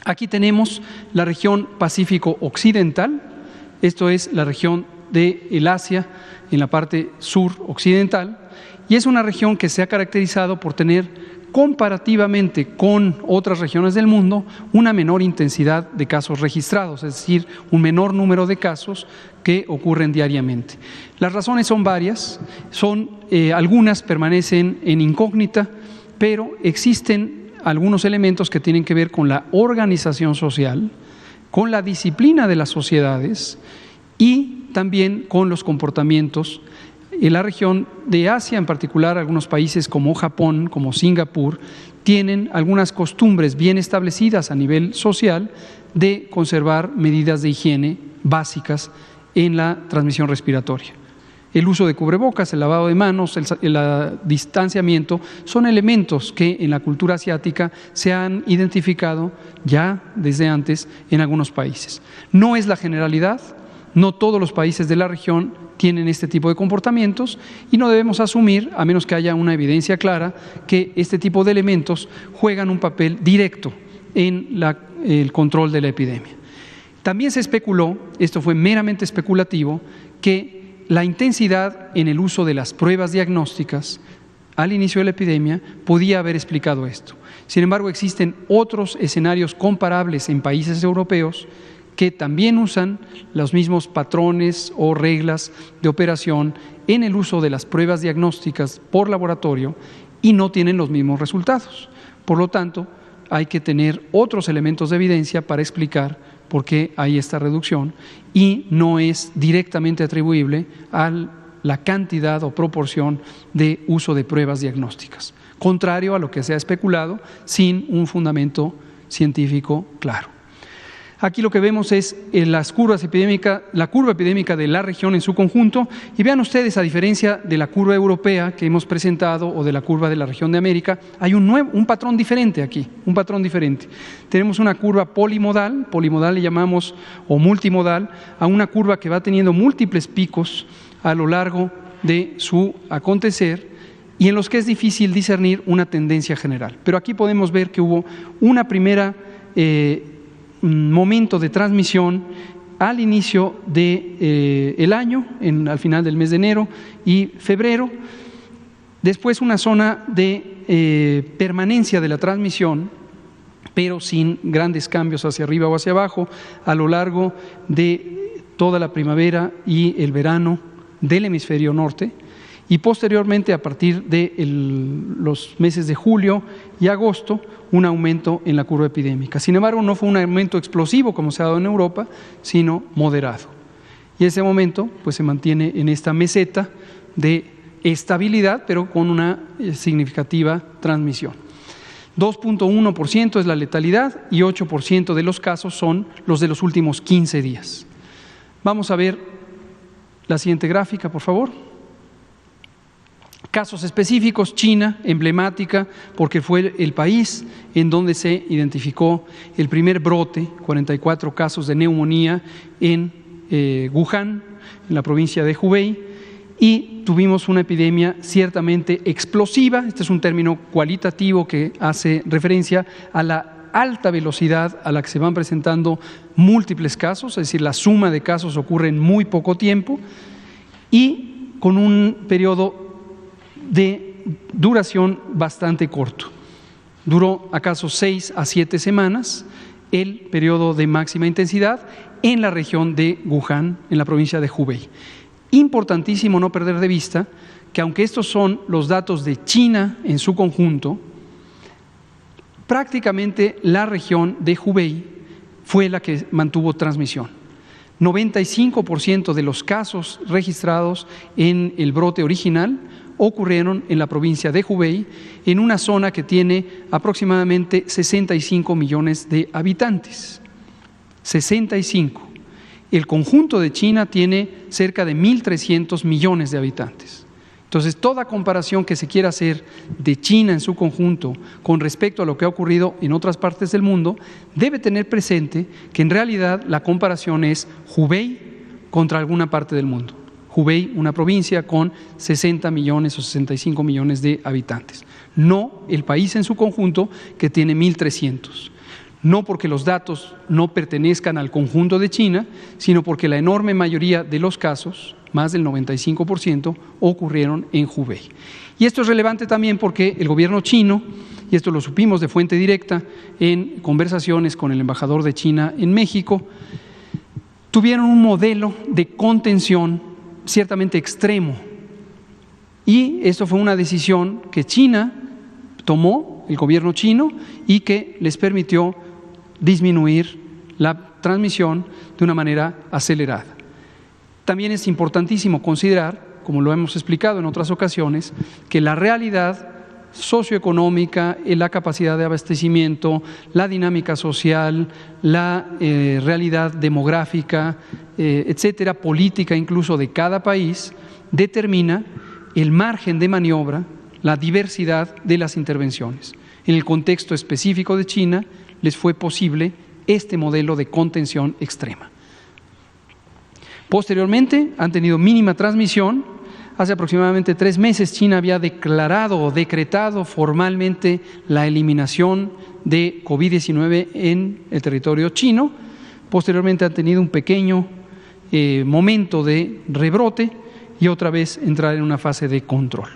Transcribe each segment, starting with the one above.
Aquí tenemos la región Pacífico Occidental, esto es la región del Asia en la parte sur occidental, y es una región que se ha caracterizado por tener comparativamente con otras regiones del mundo una menor intensidad de casos registrados, es decir, un menor número de casos que ocurren diariamente. Las razones son varias, algunas permanecen en incógnita, pero existen algunos elementos que tienen que ver con la organización social, con la disciplina de las sociedades y también con los comportamientos. En la región de Asia, en particular, algunos países como Japón, como Singapur, tienen algunas costumbres bien establecidas a nivel social de conservar medidas de higiene básicas en la transmisión respiratoria. El uso de cubrebocas, el lavado de manos, el distanciamiento son elementos que en la cultura asiática se han identificado ya desde antes en algunos países. No es la generalidad, no todos los países de la región tienen este tipo de comportamientos y no debemos asumir, a menos que haya una evidencia clara, que este tipo de elementos juegan un papel directo en el control de la epidemia. También se especuló, esto fue meramente especulativo, que la intensidad en el uso de las pruebas diagnósticas al inicio de la epidemia podía haber explicado esto. Sin embargo, existen otros escenarios comparables en países europeos que también usan los mismos patrones o reglas de operación en el uso de las pruebas diagnósticas por laboratorio y no tienen los mismos resultados. Por lo tanto, hay que tener otros elementos de evidencia para explicar por qué hay esta reducción y no es directamente atribuible a la cantidad o proporción de uso de pruebas diagnósticas, contrario a lo que se ha especulado sin un fundamento científico claro. Aquí lo que vemos es la curva epidémica de la región en su conjunto y vean ustedes, a diferencia de la curva europea que hemos presentado o de la curva de la región de América, hay un patrón diferente aquí, un patrón diferente. Tenemos una curva polimodal le llamamos, o multimodal, a una curva que va teniendo múltiples picos a lo largo de su acontecer y en los que es difícil discernir una tendencia general. Pero aquí podemos ver que hubo una primera momento de transmisión al inicio del año, al final del mes de enero y febrero, después una zona de permanencia de la transmisión, pero sin grandes cambios hacia arriba o hacia abajo, a lo largo de toda la primavera y el verano del hemisferio norte, y posteriormente, a partir de los meses de julio y agosto, un aumento en la curva epidémica. Sin embargo, no fue un aumento explosivo como se ha dado en Europa, sino moderado. Y ese momento pues, se mantiene en esta meseta de estabilidad, pero con una significativa transmisión. 2.1% es la letalidad y 8% de los casos son los de los últimos 15 días. Vamos a ver la siguiente gráfica, por favor. Casos específicos, China, emblemática, porque fue el país en donde se identificó el primer brote, 44 casos de neumonía en Wuhan, en la provincia de Hubei, y tuvimos una epidemia ciertamente explosiva. Este es un término cualitativo que hace referencia a la alta velocidad a la que se van presentando múltiples casos, es decir, la suma de casos ocurre en muy poco tiempo y con un periodo de duración bastante corto. Duró acaso 6 a 7 semanas el periodo de máxima intensidad en la región de Wuhan, en la provincia de Hubei. Importantísimo no perder de vista que aunque estos son los datos de China en su conjunto, prácticamente la región de Hubei fue la que mantuvo transmisión. 95% de los casos registrados en el brote original ocurrieron en la provincia de Hubei, en una zona que tiene aproximadamente 65 millones de habitantes. 65. El conjunto de China tiene cerca de 1.300 millones de habitantes. Entonces, toda comparación que se quiera hacer de China en su conjunto con respecto a lo que ha ocurrido en otras partes del mundo, debe tener presente que en realidad la comparación es Hubei contra alguna parte del mundo. Hubei, una provincia con 60 millones o 65 millones de habitantes, no el país en su conjunto que tiene 1.300. no porque los datos no pertenezcan al conjunto de China, sino porque la enorme mayoría de los casos, más del 95%, ocurrieron en Hubei. Y esto es relevante también porque el gobierno chino, y esto lo supimos de fuente directa en conversaciones con el embajador de China en México, tuvieron un modelo de contención ciertamente extremo. Y esto fue una decisión que China tomó, el gobierno chino, y que les permitió disminuir la transmisión de una manera acelerada. También es importantísimo considerar, como lo hemos explicado en otras ocasiones, que la realidad socioeconómica, la capacidad de abastecimiento, la dinámica social, la realidad demográfica, etcétera, política incluso de cada país, determina el margen de maniobra, la diversidad de las intervenciones. En el contexto específico de China, les fue posible este modelo de contención extrema. Posteriormente, han tenido mínima transmisión. Hace aproximadamente 3 meses, China había declarado o decretado formalmente la eliminación de COVID-19 en el territorio chino. Posteriormente, han tenido un pequeño momento de rebrote y otra vez entrar en una fase de control.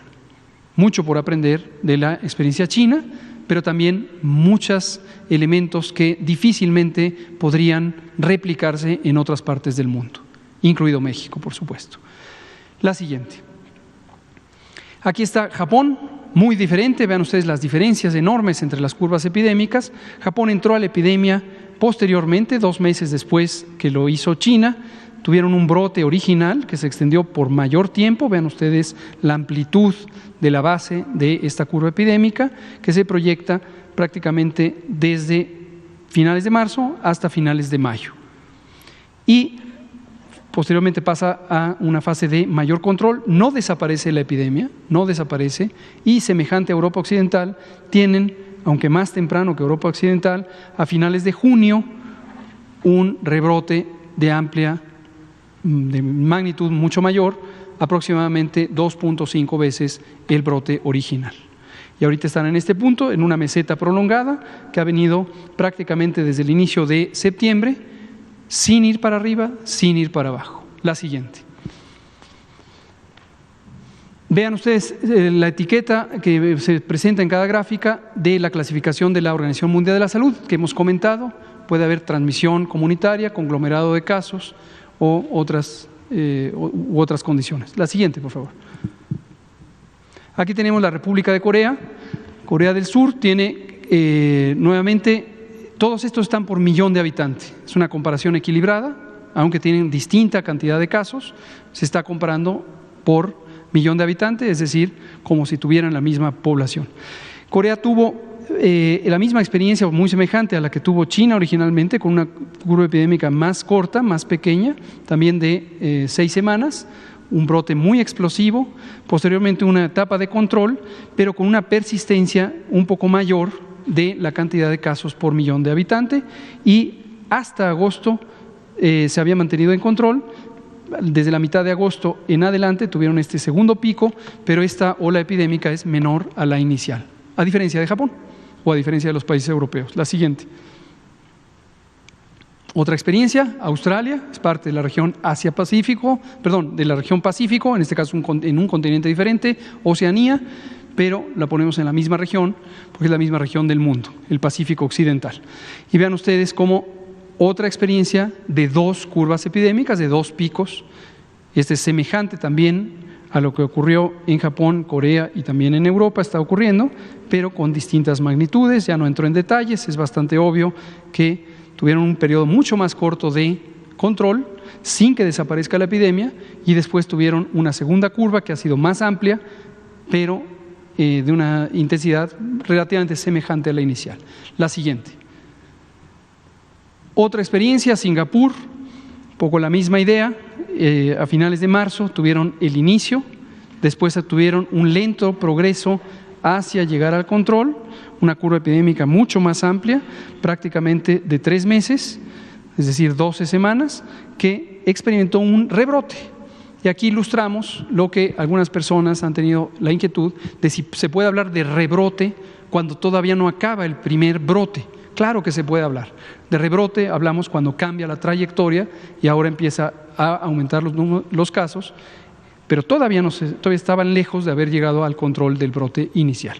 Mucho por aprender de la experiencia china, pero también muchos elementos que difícilmente podrían replicarse en otras partes del mundo, incluido México, por supuesto. La siguiente. Aquí está Japón, muy diferente. Vean ustedes las diferencias enormes entre las curvas epidémicas. Japón entró a la epidemia posteriormente, 2 meses después que lo hizo China. Tuvieron un brote original que se extendió por mayor tiempo. Vean ustedes la amplitud de la base de esta curva epidémica que se proyecta prácticamente desde finales de marzo hasta finales de mayo. Y posteriormente pasa a una fase de mayor control, no desaparece la epidemia, no desaparece, y semejante a Europa Occidental, tienen, aunque más temprano que Europa Occidental, a finales de junio, un rebrote de magnitud mucho mayor, aproximadamente 2.5 veces el brote original. Y ahorita están en este punto, en una meseta prolongada, que ha venido prácticamente desde el inicio de septiembre, sin ir para arriba, sin ir para abajo. La siguiente. Vean ustedes la etiqueta que se presenta en cada gráfica de la clasificación de la Organización Mundial de la Salud que hemos comentado. Puede haber transmisión comunitaria, conglomerado de casos o otras condiciones. La siguiente, por favor. Aquí tenemos la República de Corea. Corea del Sur tiene nuevamente. Todos estos están por millón de habitantes. Es una comparación equilibrada, aunque tienen distinta cantidad de casos. Se está comparando por millón de habitantes, es decir, como si tuvieran la misma población. Corea tuvo la misma experiencia muy semejante a la que tuvo China originalmente, con una curva epidémica más corta, más pequeña, también de 6 semanas, un brote muy explosivo, posteriormente una etapa de control, pero con una persistencia un poco mayor de la cantidad de casos por millón de habitantes, y hasta agosto se había mantenido en control. Desde la mitad de agosto en adelante tuvieron este segundo pico, pero esta ola epidémica es menor a la inicial, a diferencia de Japón o a diferencia de los países europeos. La siguiente. Otra experiencia, Australia, es parte de la región Asia-Pacífico, perdón, de la región Pacífico, en este caso en un continente diferente, Oceanía, pero la ponemos en la misma región, porque es la misma región del mundo, el Pacífico Occidental. Y vean ustedes cómo otra experiencia de 2 curvas epidémicas, de 2 picos. Este es semejante también a lo que ocurrió en Japón, Corea y también en Europa está ocurriendo, pero con distintas magnitudes. Ya no entro en detalles, es bastante obvio que tuvieron un periodo mucho más corto de control sin que desaparezca la epidemia, y después tuvieron una segunda curva que ha sido más amplia, pero de una intensidad relativamente semejante a la inicial. La siguiente. Otra experiencia, Singapur, un poco la misma idea. A finales de marzo tuvieron el inicio, después tuvieron un lento progreso hacia llegar al control, una curva epidémica mucho más amplia, prácticamente de 3 meses, es decir, 12 semanas, que experimentó un rebrote. Y aquí ilustramos lo que algunas personas han tenido la inquietud de si se puede hablar de rebrote cuando todavía no acaba el primer brote, claro que se puede hablar. De rebrote hablamos cuando cambia la trayectoria y ahora empieza a aumentar los casos, pero todavía estaban lejos de haber llegado al control del brote inicial.